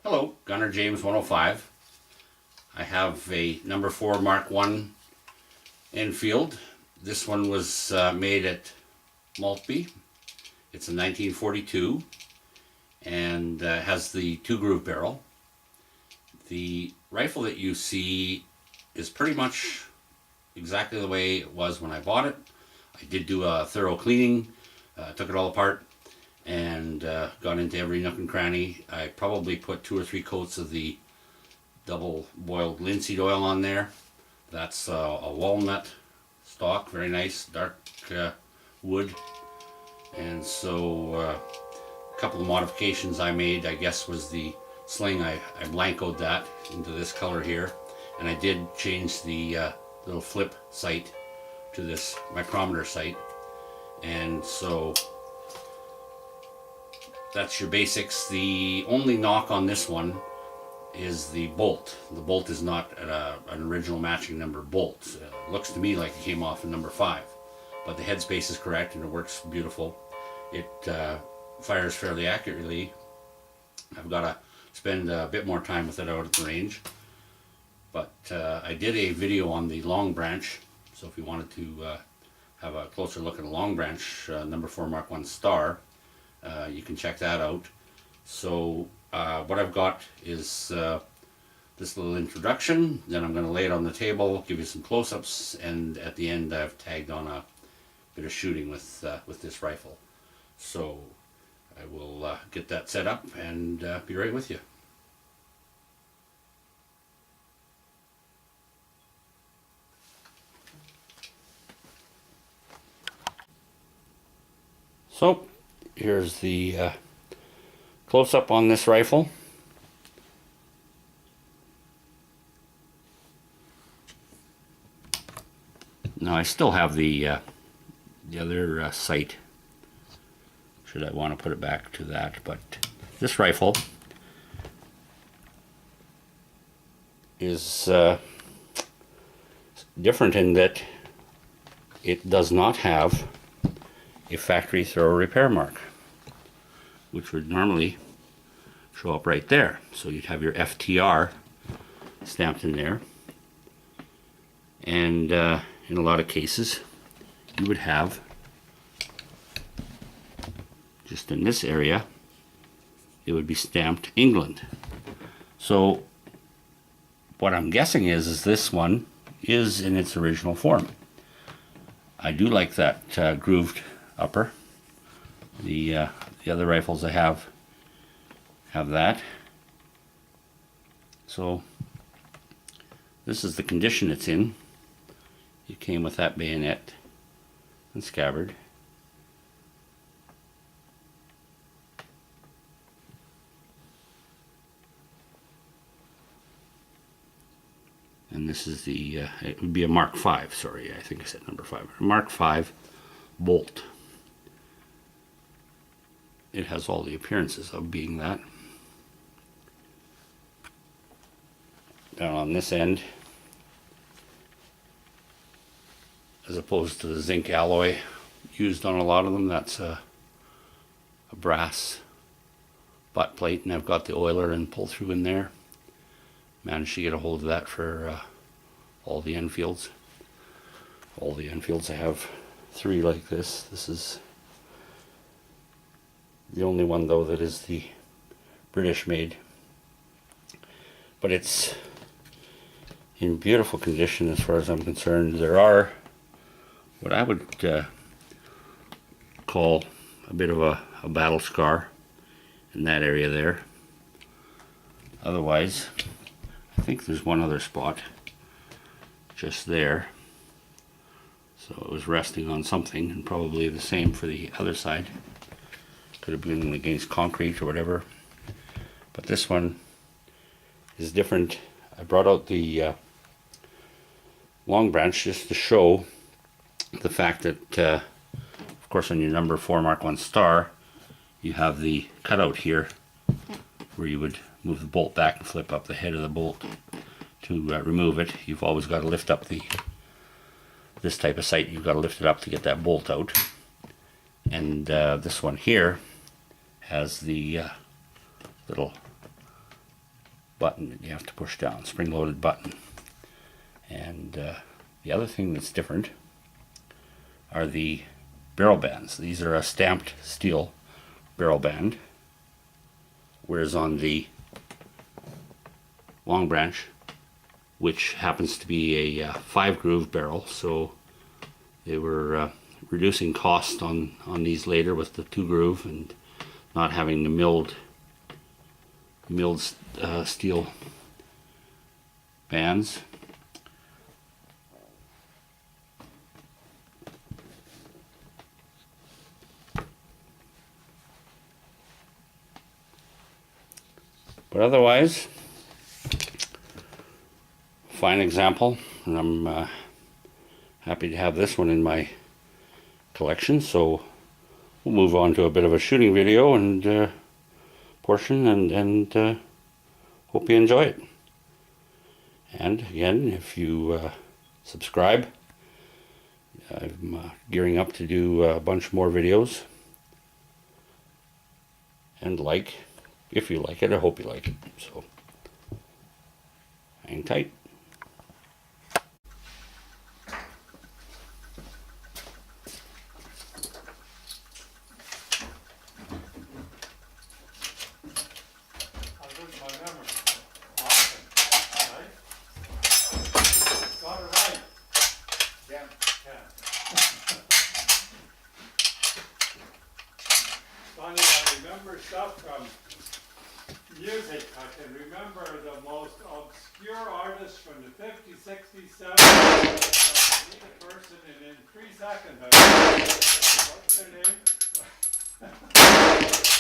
Hello, Gunner James 105. I have a number 4 Mark 1 Enfield. This one was made at Maltby. It's a 1942 and has the 2-groove barrel. The rifle that you see is pretty much exactly the way it was when I bought it. I did do a thorough cleaning, took it all apart, and got into every nook and cranny. I probably put 2 or 3 coats of the double boiled linseed oil on there. That's a walnut stock, very nice, dark wood. And so a couple of modifications I made, I guess, was the sling. I blancoed that into this color here, and I did change the little flip sight to this micrometer sight. And so that's your basics. The only knock on this one is the bolt. The bolt is not an original matching number bolt. Looks to me like it came off in number 5, but the headspace is correct and it works beautiful. It fires fairly accurately. I've got to spend a bit more time with it out at the range, but I did a video on the long branch, so if you wanted to have a closer look at a long branch number 4 Mark 1 Star, you can check that out. So what I've got is this little introduction, then I'm going to lay it on the table, give you some close-ups, and at the end I've tagged on a bit of shooting with this rifle. So I will get that set up and be right with you. So here's the close-up on this rifle. Now I still have the other sight, should I want to put it back to that, but this rifle is different in that it does not have a factory throw repair mark, which would normally show up right there. So you'd have your FTR stamped in there, and in a lot of cases you would have, just in this area, it would be stamped England. So what I'm guessing is this one is in its original form. I do like that grooved upper. The other rifles I have that. So this is the condition it's in. It came with that bayonet and scabbard. And this is the, it would be a Mark 5, sorry, I think I said number 5. A Mark 5 bolt. It has all the appearances of being that. Down on this end, as opposed to the zinc alloy used on a lot of them, that's a brass butt plate, and I've got the oiler and pull through in there. Managed to get a hold of that for all the Enfields. All the Enfields, I have 3 like this. This is the only one though that is the British made, but it's in beautiful condition as far as I'm concerned. There are what I would call a bit of a battle scar in that area there. Otherwise, I think there's one other spot just there, so it was resting on something, and probably the same for the other side. Could have been against concrete or whatever, but this one is different. I brought out the long branch just to show the fact that of course on your number 4 Mark 1 Star you have the cutout here where you would move the bolt back and flip up the head of the bolt to remove it. You've always got to lift up this type of sight, you've got to lift it up to get that bolt out. And this one here has the little button that you have to push down, spring-loaded button. And the other thing that's different are the barrel bands. These are a stamped steel barrel band, whereas on the Long Branch, which happens to be a 5-groove barrel, so they were reducing cost on these later with the 2-groove and not having the milled steel bands. But otherwise, fine example, and I'm happy to have this one in my collection. So we'll move on to a bit of a shooting video and portion, and hope you enjoy it. And again, if you subscribe, I'm gearing up to do a bunch more videos. And like, if you like it, I hope you like it. So hang tight. Funny, I remember stuff from music. I can remember the most obscure artists from the 50s, 60s, 70s. I can meet a person and in 3 seconds, what's their name?